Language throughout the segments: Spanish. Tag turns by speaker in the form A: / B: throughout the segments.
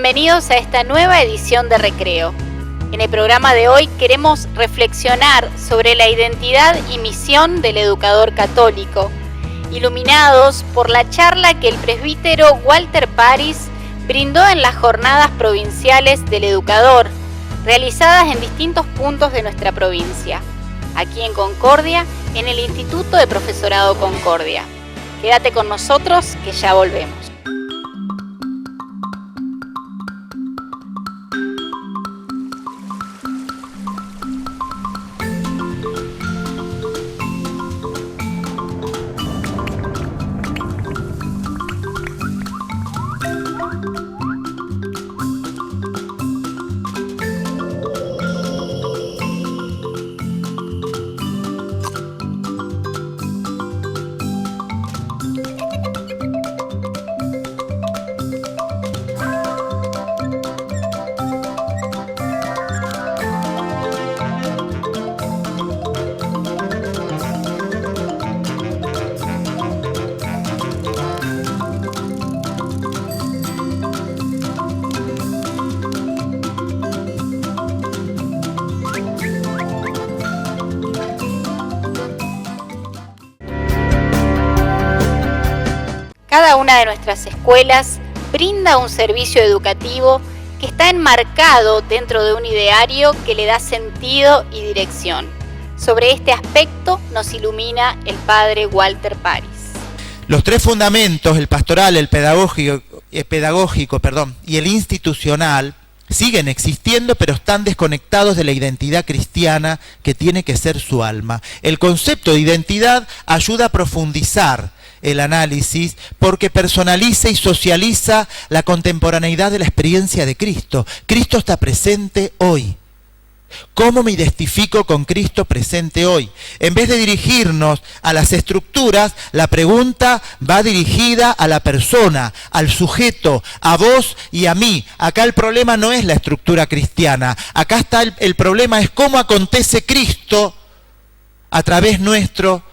A: bienvenidos a esta nueva edición de Recreo. En el programa de hoy queremos reflexionar sobre la identidad y misión del educador católico, iluminados por la charla que el presbítero Walter Paris brindó en las jornadas provinciales del educador, realizadas en distintos puntos de nuestra provincia, aquí en Concordia, en el Instituto de Profesorado Concordia. Quédate con nosotros que ya volvemos. Cada una de nuestras escuelas brinda un servicio educativo que está enmarcado dentro de un ideario que le da sentido y dirección. Sobre este aspecto nos ilumina el padre Walter Paris.
B: Los tres fundamentos, el pastoral, el pedagógico y el institucional, siguen existiendo, pero están desconectados de la identidad cristiana que tiene que ser su alma. El concepto de identidad ayuda a profundizar el análisis porque personaliza y socializa la contemporaneidad de la experiencia de Cristo. Cristo está presente hoy. ¿Cómo me identifico con Cristo presente hoy? En vez de dirigirnos a las estructuras, la pregunta va dirigida a la persona, al sujeto, a vos y a mí. Acá el problema no es la estructura cristiana. Acá está el problema es cómo acontece Cristo a través nuestro,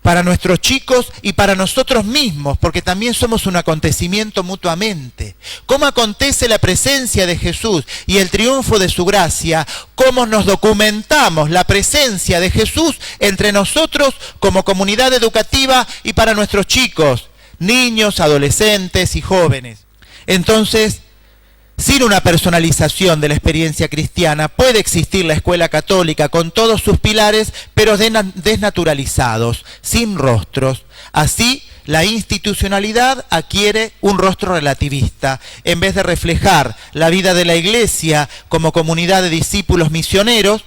B: para nuestros chicos y para nosotros mismos, porque también somos un acontecimiento mutuamente. ¿Cómo acontece la presencia de Jesús y el triunfo de su gracia? ¿Cómo nos documentamos la presencia de Jesús entre nosotros como comunidad educativa y para nuestros chicos, niños, adolescentes y jóvenes? Entonces, sin una personalización de la experiencia cristiana, puede existir la escuela católica con todos sus pilares, pero desnaturalizados, sin rostros. Así, la institucionalidad adquiere un rostro relativista. En vez de reflejar la vida de la Iglesia como comunidad de discípulos misioneros,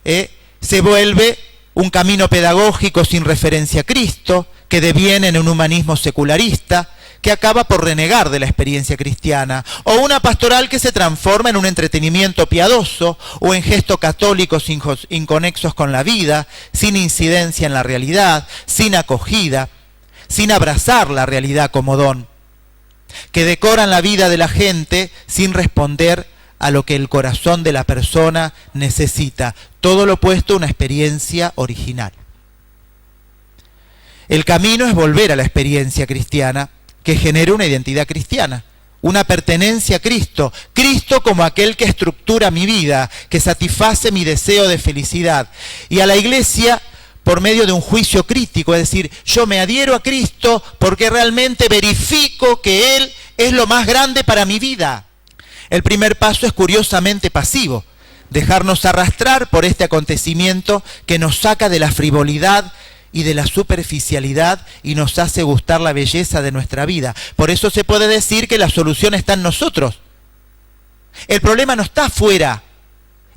B: se vuelve un camino pedagógico sin referencia a Cristo, que deviene en un humanismo secularista, que acaba por renegar de la experiencia cristiana, o una pastoral que se transforma en un entretenimiento piadoso o en gestos católicos inconexos con la vida, sin incidencia en la realidad, sin acogida, sin abrazar la realidad como don, que decoran la vida de la gente sin responder a lo que el corazón de la persona necesita, todo lo opuesto a una experiencia original. El camino es volver a la experiencia cristiana, que genere una identidad cristiana, una pertenencia a Cristo, Cristo como aquel que estructura mi vida, que satisface mi deseo de felicidad, y a la Iglesia por medio de un juicio crítico, es decir, yo me adhiero a Cristo porque realmente verifico que Él es lo más grande para mi vida. El primer paso es curiosamente pasivo, dejarnos arrastrar por este acontecimiento que nos saca de la frivolidad y de la superficialidad y nos hace gustar la belleza de nuestra vida. Por eso se puede decir que la solución está en nosotros. El problema no está afuera,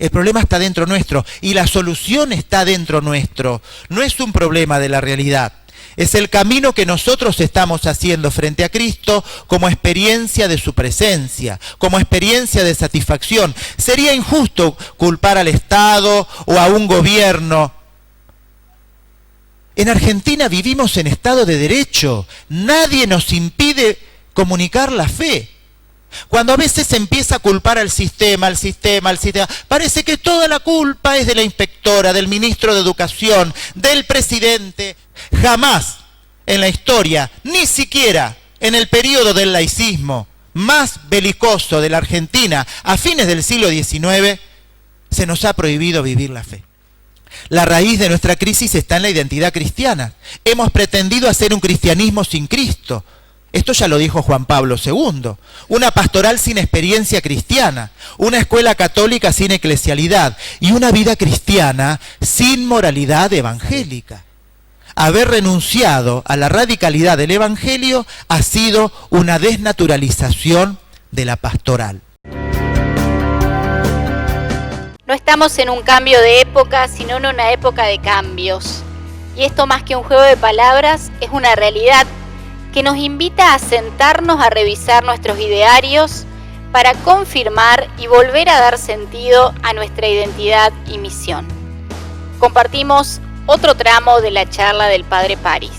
B: el problema está dentro nuestro y la solución está dentro nuestro. No es un problema de la realidad, es el camino que nosotros estamos haciendo frente a Cristo como experiencia de su presencia, como experiencia de satisfacción. Sería injusto culpar al Estado o a un gobierno. En Argentina vivimos en Estado de Derecho. Nadie nos impide comunicar la fe. Cuando a veces se empieza a culpar al sistema, parece que toda la culpa es de la inspectora, del ministro de Educación, del presidente. Jamás en la historia, ni siquiera en el periodo del laicismo, más belicoso de la Argentina a fines del siglo XIX, se nos ha prohibido vivir la fe. La raíz de nuestra crisis está en la identidad cristiana. Hemos pretendido hacer un cristianismo sin Cristo. Esto ya lo dijo Juan Pablo II. Una pastoral sin experiencia cristiana, una escuela católica sin eclesialidad y una vida cristiana sin moralidad evangélica. Haber renunciado a la radicalidad del evangelio ha sido una desnaturalización de la pastoral.
A: No estamos en un cambio de época, sino en una época de cambios. Y esto, más que un juego de palabras, es una realidad que nos invita a sentarnos a revisar nuestros idearios para confirmar y volver a dar sentido a nuestra identidad y misión. Compartimos otro tramo de la charla del Padre París.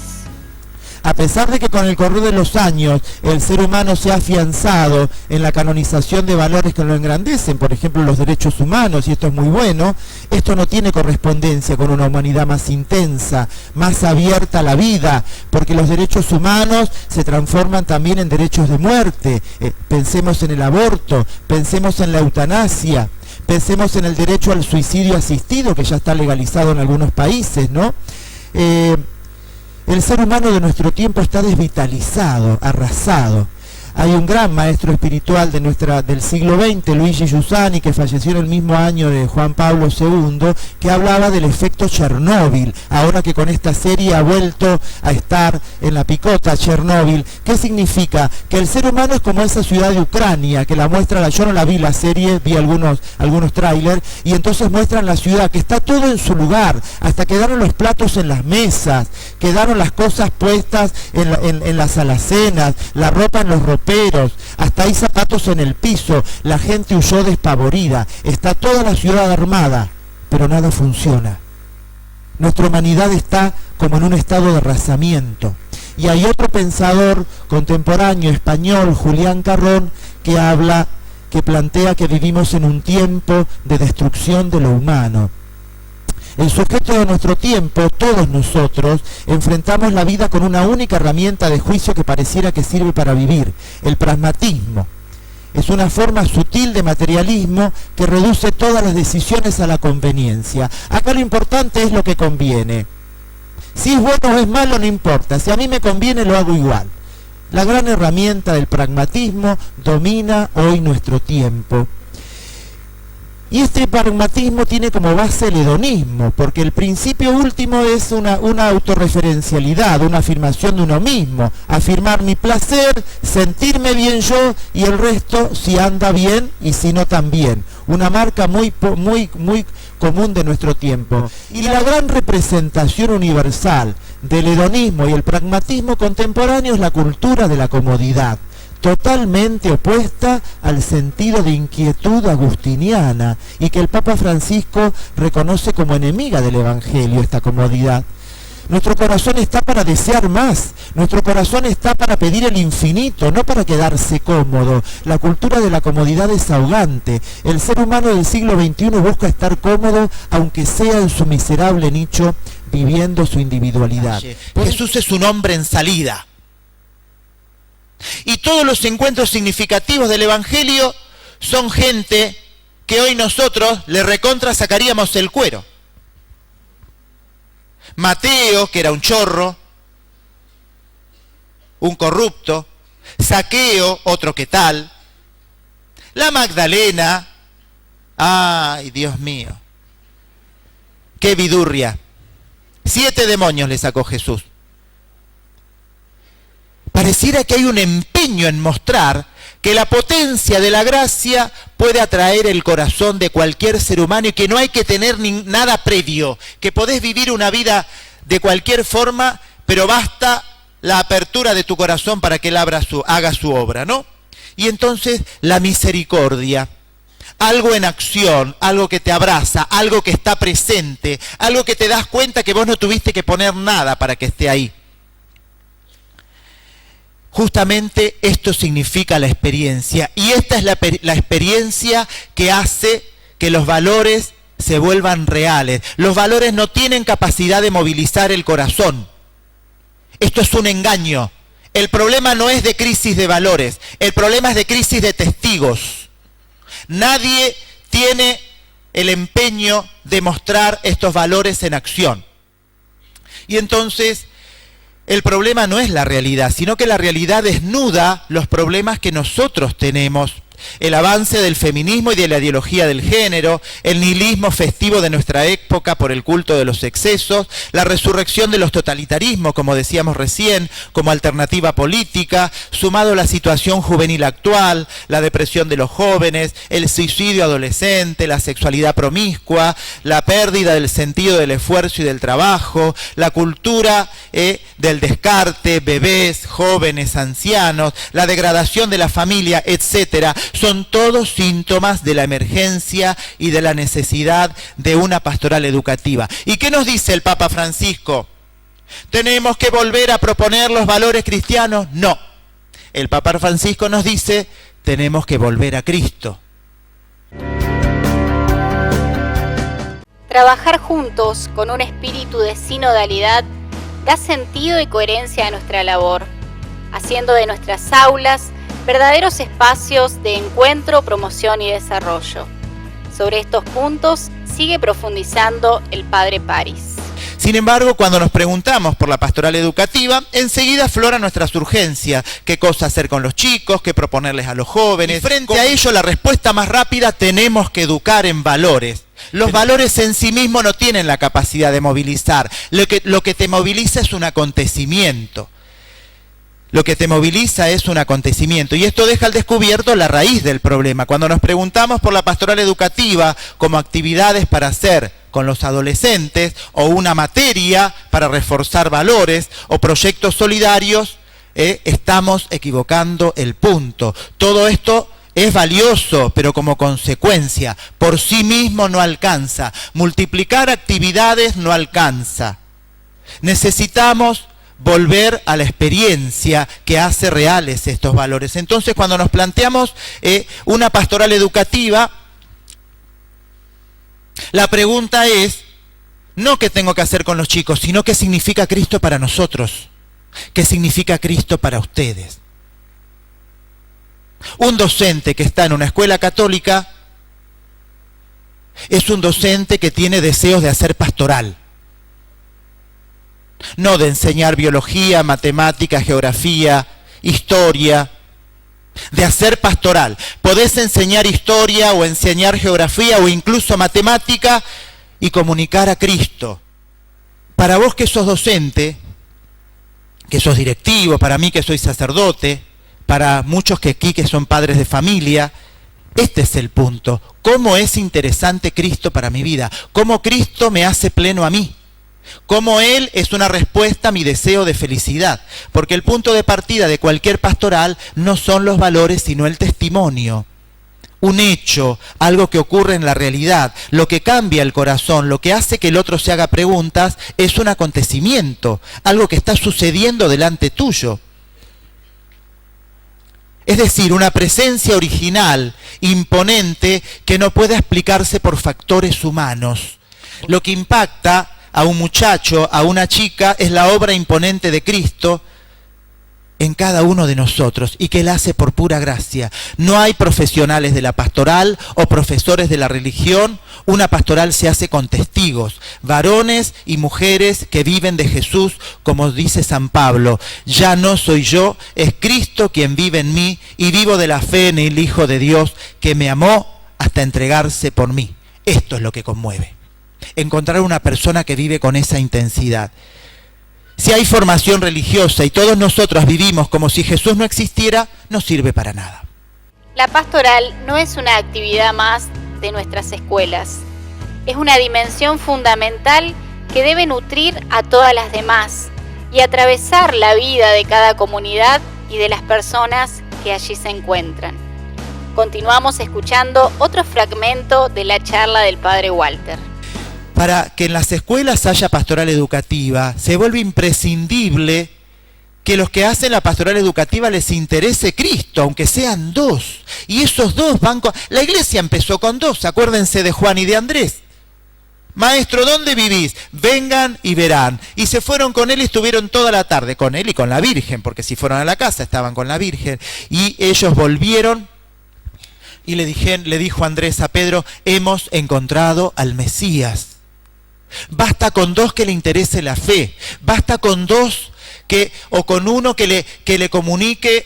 C: A pesar de que con el correr de los años el ser humano se ha afianzado en la canonización de valores que lo engrandecen, por ejemplo los derechos humanos, y esto es muy bueno, esto no tiene correspondencia con una humanidad más intensa, más abierta a la vida, porque los derechos humanos se transforman también en derechos de muerte. Pensemos en el aborto, pensemos en la eutanasia, pensemos en el derecho al suicidio asistido, que ya está legalizado en algunos países, ¿no? El ser humano de nuestro tiempo está desvitalizado, arrasado. Hay un gran maestro espiritual del siglo XX, Luigi Giussani, que falleció en el mismo año de Juan Pablo II, que hablaba del efecto Chernóbil, ahora que con esta serie ha vuelto a estar en la picota Chernóbil. ¿Qué significa? Que el ser humano es como esa ciudad de Ucrania, que la muestra, yo no la vi la serie, vi algunos trailers, y entonces muestran la ciudad, que está todo en su lugar, hasta quedaron los platos en las mesas, quedaron las cosas puestas en las alacenas, la ropa en los roperos, hasta hay zapatos en el piso, la gente huyó despavorida, está toda la ciudad armada, pero nada funciona. Nuestra humanidad está como en un estado de arrasamiento. Y hay otro pensador contemporáneo español, Julián Carrón, que plantea que vivimos en un tiempo de destrucción de lo humano. El sujeto de nuestro tiempo, todos nosotros, enfrentamos la vida con una única herramienta de juicio que pareciera que sirve para vivir, el pragmatismo. Es una forma sutil de materialismo que reduce todas las decisiones a la conveniencia. Acá lo importante es lo que conviene. Si es bueno o es malo no importa, si a mí me conviene lo hago igual. La gran herramienta del pragmatismo domina hoy nuestro tiempo. Y este pragmatismo tiene como base el hedonismo, porque el principio último es una autorreferencialidad, una afirmación de uno mismo, afirmar mi placer, sentirme bien yo y el resto si anda bien y si no también. Una marca muy común de nuestro tiempo. Y la gran representación universal del hedonismo y el pragmatismo contemporáneo es la cultura de la comodidad, totalmente opuesta al sentido de inquietud agustiniana y que el Papa Francisco reconoce como enemiga del Evangelio, esta comodidad. Nuestro corazón está para desear más, nuestro corazón está para pedir el infinito, no para quedarse cómodo. La cultura de la comodidad es ahogante. El ser humano del siglo XXI busca estar cómodo, aunque sea en su miserable nicho, viviendo su individualidad.
B: Jesús es un hombre en salida. Y todos los encuentros significativos del Evangelio son gente que hoy nosotros le recontra sacaríamos el cuero. Mateo, que era un chorro, un corrupto. Zaqueo, otro que tal. La Magdalena, ay, Dios mío, qué vidurria. 7 demonios le sacó Jesús. Pareciera que hay un empeño en mostrar que la potencia de la gracia puede atraer el corazón de cualquier ser humano y que no hay que tener nada previo, que podés vivir una vida de cualquier forma, pero basta la apertura de tu corazón para que Él haga su obra, ¿no? Y entonces la misericordia, algo en acción, algo que te abraza, algo que está presente, algo que te das cuenta que vos no tuviste que poner nada para que esté ahí. Justamente esto significa la experiencia, y esta es la experiencia que hace que los valores se vuelvan reales. Los valores no tienen capacidad de movilizar el corazón. Esto es un engaño. el problema no es de crisis de valores, el problema es de crisis de testigos. Nadie tiene el empeño de mostrar estos valores en acción. Y entonces, el problema no es la realidad, sino que la realidad desnuda los problemas que nosotros tenemos. El avance del feminismo y de la ideología del género, el nihilismo festivo de nuestra época por el culto de los excesos, la resurrección de los totalitarismos, como decíamos recién, como alternativa política, sumado a la situación juvenil actual, la depresión de los jóvenes, el suicidio adolescente, la sexualidad promiscua, la pérdida del sentido del esfuerzo y del trabajo, la cultura del descarte, bebés, jóvenes, ancianos, la degradación de la familia, etcétera. Son todos síntomas de la emergencia y de la necesidad de una pastoral educativa. ¿Y qué nos dice el Papa Francisco? ¿Tenemos que volver a proponer los valores cristianos? No. El Papa Francisco nos dice, tenemos que volver a Cristo.
A: Trabajar juntos con un espíritu de sinodalidad da sentido y coherencia a nuestra labor, haciendo de nuestras aulas verdaderos espacios de encuentro, promoción y desarrollo. Sobre estos puntos sigue profundizando el Padre París.
B: Sin embargo, cuando nos preguntamos por la pastoral educativa, enseguida afloran nuestras urgencias. ¿Qué cosa hacer con los chicos? ¿Qué proponerles a los jóvenes? Y frente a ello, la respuesta más rápida, tenemos que educar en valores. Los valores en sí mismos no tienen la capacidad de movilizar. Lo que te moviliza es un acontecimiento. Lo que te moviliza es un acontecimiento. Y esto deja al descubierto la raíz del problema. Cuando nos preguntamos por la pastoral educativa como actividades para hacer con los adolescentes, o una materia para reforzar valores, o proyectos solidarios, estamos equivocando el punto. Todo esto es valioso, pero como consecuencia, por sí mismo no alcanza. Multiplicar actividades no alcanza. Necesitamos volver a la experiencia que hace reales estos valores. Entonces, cuando nos planteamos una pastoral educativa, la pregunta es, no qué tengo que hacer con los chicos, sino qué significa Cristo para nosotros, qué significa Cristo para ustedes. Un docente que está en una escuela católica es un docente que tiene deseos de hacer pastoral. No de enseñar biología, matemática, geografía, historia, de hacer pastoral. Podés enseñar historia o enseñar geografía o incluso matemática y comunicar a Cristo. Para vos que sos docente, que sos directivo, para mí que soy sacerdote, para muchos que aquí que son padres de familia, este es el punto. ¿Cómo es interesante Cristo para mi vida? ¿Cómo Cristo me hace pleno a mí? Cómo Él es una respuesta a mi deseo de felicidad, porque el punto de partida de cualquier pastoral no son los valores, sino el testimonio. Un hecho, algo que ocurre en la realidad, lo que cambia el corazón, lo que hace que el otro se haga preguntas, es un acontecimiento, algo que está sucediendo delante tuyo. Es decir, una presencia original, imponente, que no puede explicarse por factores humanos. Lo que impacta a un muchacho, a una chica, es la obra imponente de Cristo en cada uno de nosotros y que Él hace por pura gracia. No hay profesionales de la pastoral o profesores de la religión. Una pastoral se hace con testigos, varones y mujeres que viven de Jesús, como dice San Pablo. Ya no soy yo, es Cristo quien vive en mí y vivo de la fe en el Hijo de Dios que me amó hasta entregarse por mí. Esto es lo que conmueve. Encontrar una persona que vive con esa intensidad. Si hay formación religiosa y todos nosotros vivimos como si Jesús no existiera, no sirve para nada.
A: La pastoral no es una actividad más de nuestras escuelas. Es una dimensión fundamental que debe nutrir a todas las demás y atravesar la vida de cada comunidad y de las personas que allí se encuentran. Continuamos escuchando otro fragmento de la charla del Padre Walter.
B: Para que en las escuelas haya pastoral educativa, se vuelve imprescindible que los que hacen la pastoral educativa les interese Cristo, aunque sean dos. Y esos dos van con... La iglesia empezó con dos, acuérdense de Juan y de Andrés. maestro, ¿dónde vivís? Vengan y verán. Y se fueron con él y estuvieron toda la tarde con él y con la Virgen, porque si fueron a la casa estaban con la Virgen. Y ellos volvieron y le dijo Andrés a Pedro, hemos encontrado al Mesías. Basta con 2 que le interese la fe, basta con 2 o con uno que le comunique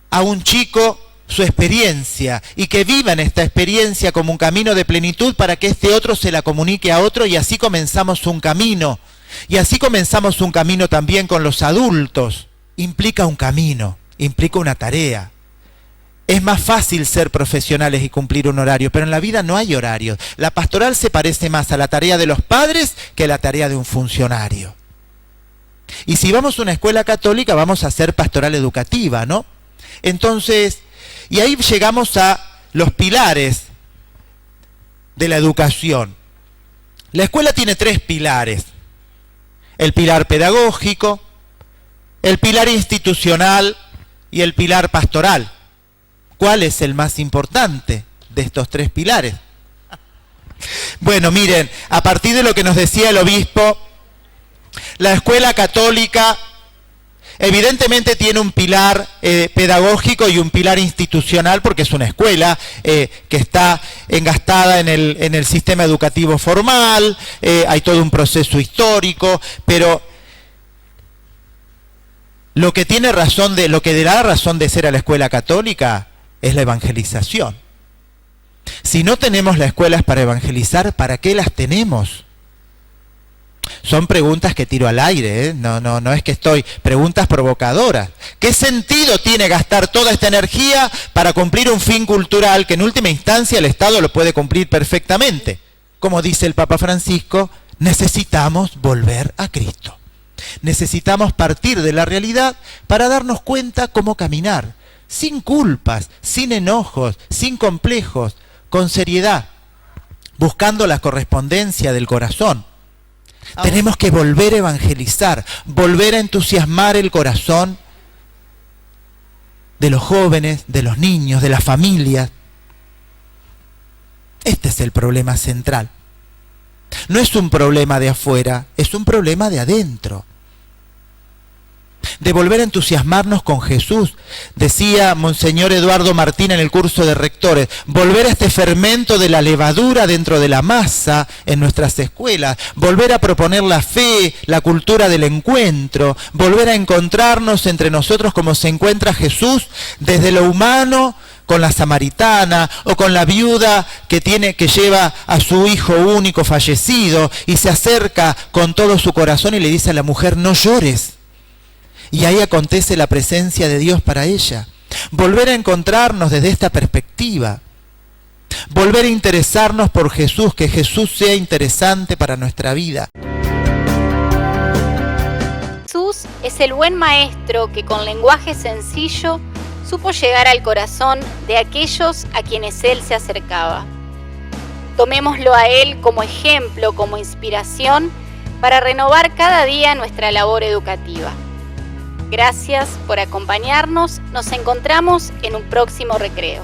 B: a un chico su experiencia y que vivan esta experiencia como un camino de plenitud para que este otro se la comunique a otro y así comenzamos un camino. Y así comenzamos un camino también con los adultos. Implica un camino, implica una tarea. Es más fácil ser profesionales y cumplir un horario, pero en la vida no hay horarios. La pastoral se parece más a la tarea de los padres que a la tarea de un funcionario. Y si vamos a una escuela católica, vamos a hacer pastoral educativa, ¿no? Entonces, y ahí llegamos a los pilares de la educación. La escuela tiene 3 pilares. El pilar pedagógico, el pilar institucional y el pilar pastoral. ¿Cuál es el más importante de estos 3 pilares? Bueno, miren, a partir de lo que nos decía el obispo, la escuela católica evidentemente tiene un pilar pedagógico y un pilar institucional porque es una escuela que está engastada en el sistema educativo formal, hay todo un proceso histórico, pero lo que da razón de ser a la escuela católica es la evangelización. Si no tenemos las escuelas para evangelizar, ¿para qué las tenemos? Son preguntas que tiro al aire, ¿eh? No es que preguntas provocadoras. ¿Qué sentido tiene gastar toda esta energía para cumplir un fin cultural que en última instancia el Estado lo puede cumplir perfectamente? Como dice el Papa Francisco, necesitamos volver a Cristo. Necesitamos partir de la realidad para darnos cuenta cómo caminar, sin culpas, sin enojos, sin complejos, con seriedad, buscando la correspondencia del corazón. Tenemos que volver a evangelizar, volver a entusiasmar el corazón de los jóvenes, de los niños, de las familias. Este es el problema central. No es un problema de afuera, es un problema de adentro. De volver a entusiasmarnos con Jesús. Decía Monseñor Eduardo Martín en el curso de rectores, volver a este fermento de la levadura dentro de la masa en nuestras escuelas, volver a proponer la fe, la cultura del encuentro, volver a encontrarnos entre nosotros como se encuentra Jesús desde lo humano, con la samaritana o con la viuda que lleva a su hijo único fallecido y se acerca con todo su corazón y le dice a la mujer, no llores. Y ahí acontece la presencia de Dios para ella. Volver a encontrarnos desde esta perspectiva. Volver a interesarnos por Jesús, que Jesús sea interesante para nuestra vida.
A: Jesús es el buen maestro que con lenguaje sencillo supo llegar al corazón de aquellos a quienes Él se acercaba. Tomémoslo a Él como ejemplo, como inspiración, para renovar cada día nuestra labor educativa. Gracias por acompañarnos. Nos encontramos en un próximo recreo.